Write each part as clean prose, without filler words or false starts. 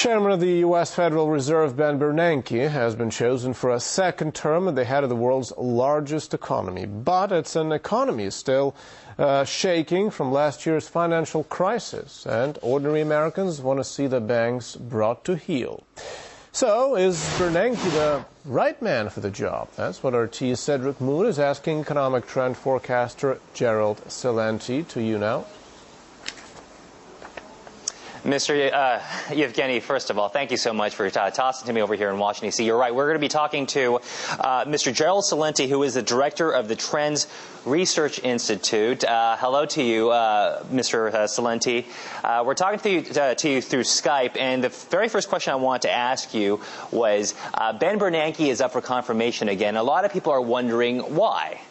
Chairman of the U.S. Federal Reserve, Ben Bernanke, has been chosen for a second term at the head of the world's largest economy. But it's an economy still shaking from last year's financial crisis, and ordinary Americans want to see the banks brought to heel. So, is Bernanke the right man for the job? That's what our T's Cedric Moon is asking economic trend forecaster Gerald Celente. To you now. Mr. Yevgeny, first of all, thank you so much for tossing to me over here in Washington, D.C. You're right. We're going to be talking to Mr. Gerald Celente, who is the director of the Trends Research Institute. Hello to you, Mr. Celente. We're talking to you through Skype, and the very first question I wanted to ask you was, Ben Bernanke is up for confirmation again. A lot of people are wondering why.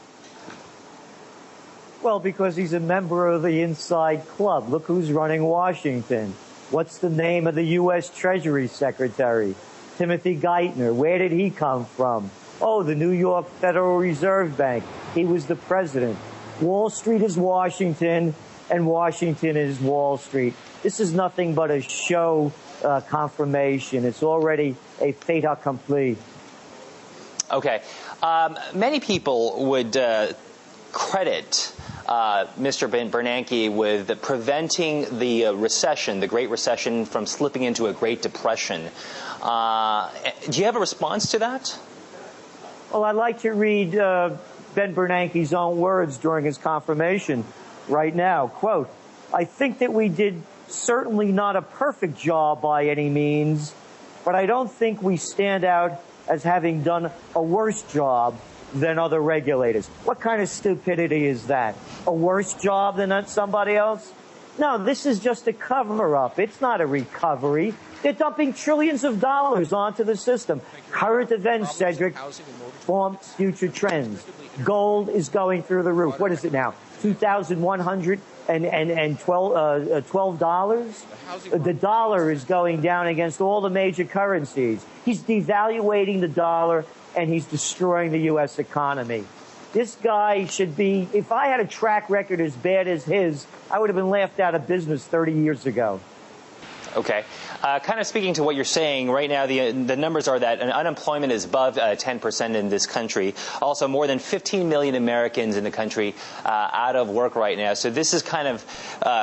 Well, because he's a member of the inside club. Look who's running Washington. What's the name of the U.S. Treasury Secretary? Timothy Geithner. Where did he come from? Oh, the New York Federal Reserve Bank. He was the president. Wall Street is Washington, and Washington is Wall Street. This is nothing but a show confirmation. It's already a fait accompli. Okay. Many people would credit Mr. Bernanke with preventing the recession, the Great Recession, from slipping into a Great Depression. Do you have a response to that? Well, I'd like to read Ben Bernanke's own words during his confirmation right now. Quote, "I think that we did certainly not a perfect job by any means, but I don't think we stand out as having done a worse job than other regulators." What kind of stupidity is that? A worse job than somebody else? No, this is just a cover-up. It's not a recovery. They're dumping trillions of dollars onto the system. Current events, Cedric, form future trends. Gold is going through the roof. What is it now? $2,112? The dollar is going down against all the major currencies. He's devaluating the dollar, and he's destroying the U.S. economy. This guy should be, if I had a track record as bad as his, I would have been laughed out of business 30 years ago. Okay. Kind of speaking to what you're saying, right now the numbers are that unemployment is above 10% in this country. Also, more than 15 million Americans in the country out of work right now. So this is kind of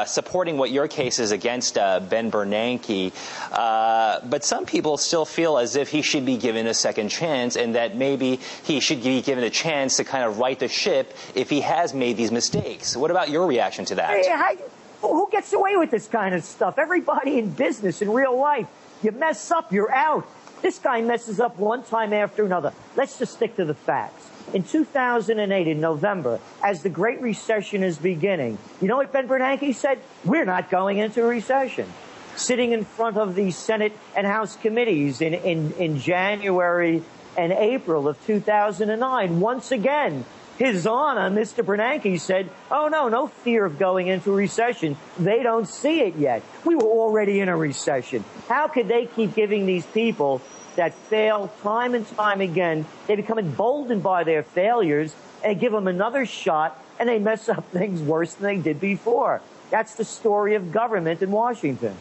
supporting what your case is against Ben Bernanke. But some people still feel as if he should be given a second chance, and that maybe he should be given a chance to kind of right the ship if he has made these mistakes. What about your reaction to that? Who gets away with this kind of stuff? Everybody in business, in real life. You mess up, you're out. This guy messes up one time after another. Let's just stick to the facts. In 2008, in November, as the Great Recession is beginning, you know what Ben Bernanke said? We're not going into a recession. Sitting in front of the Senate and House committees in January and April of 2009, once again, His Honor, Mr. Bernanke, said, oh, no fear of going into a recession. They don't see it yet. We were already in a recession. How could they keep giving these people that fail time and time again? They become emboldened by their failures and give them another shot, and they mess up things worse than they did before. That's the story of government in Washington.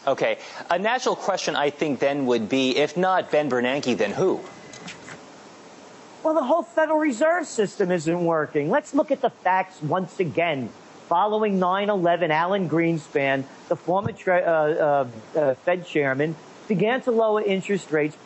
Okay. A natural question, I think, then would be, if not Ben Bernanke, then who? Well, the whole Federal Reserve System isn't working. Let's look at the facts once again. Following 9/11, Alan Greenspan, the former Fed chairman, began to lower interest rates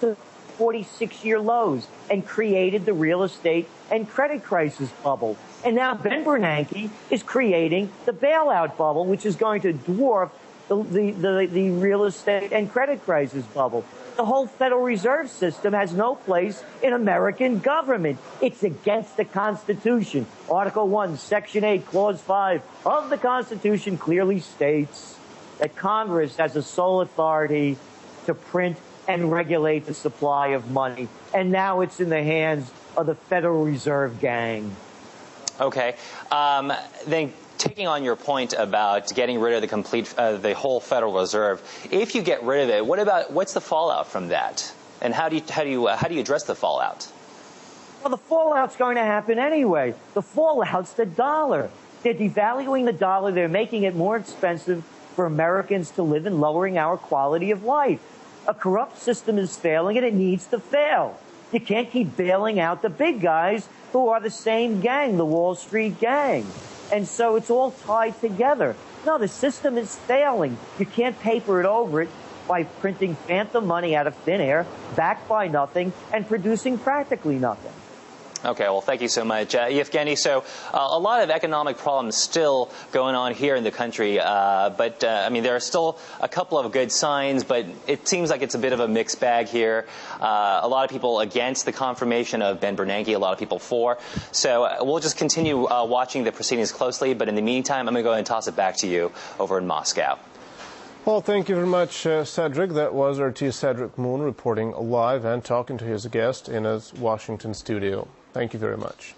to 46-year lows and created the real estate and credit crisis bubble. And now Ben Bernanke is creating the bailout bubble, which is going to dwarf the real estate and credit crisis bubble. The whole Federal Reserve System has no place in American government. It's against the Constitution. Article 1, Section 8, Clause 5 of the Constitution clearly states that Congress has the sole authority to print and regulate the supply of money. And now it's in the hands of the Federal Reserve gang. Okay. Then taking on your point about getting rid of the whole Federal Reserve, if you get rid of it, what's the fallout from that? And how do you address the fallout? Well, the fallout's going to happen anyway. The fallout's the dollar. They're devaluing the dollar. They're making it more expensive to buy oil. They're making it more expensive to buy gas. They're making it more expensive to buy food. for Americans to live in, lowering our quality of life. A corrupt system is failing, and it needs to fail. You can't keep bailing out the big guys who are the same gang, the Wall Street gang. And so it's all tied together. No, the system is failing. You can't paper it over it by printing phantom money out of thin air, backed by nothing, and producing practically nothing. Okay, well, thank you so much. Yevgeny, so a lot of economic problems still going on here in the country, but I mean, there are still a couple of good signs, but it seems like it's a bit of a mixed bag here. A lot of people against the confirmation of Ben Bernanke, a lot of people for. So we'll just continue watching the proceedings closely, but in the meantime, I'm going to go ahead and toss it back to you over in Moscow. Well, thank you very much, Cedric. That was RT Cedric Moon reporting live and talking to his guest in his Washington studio. Thank you very much.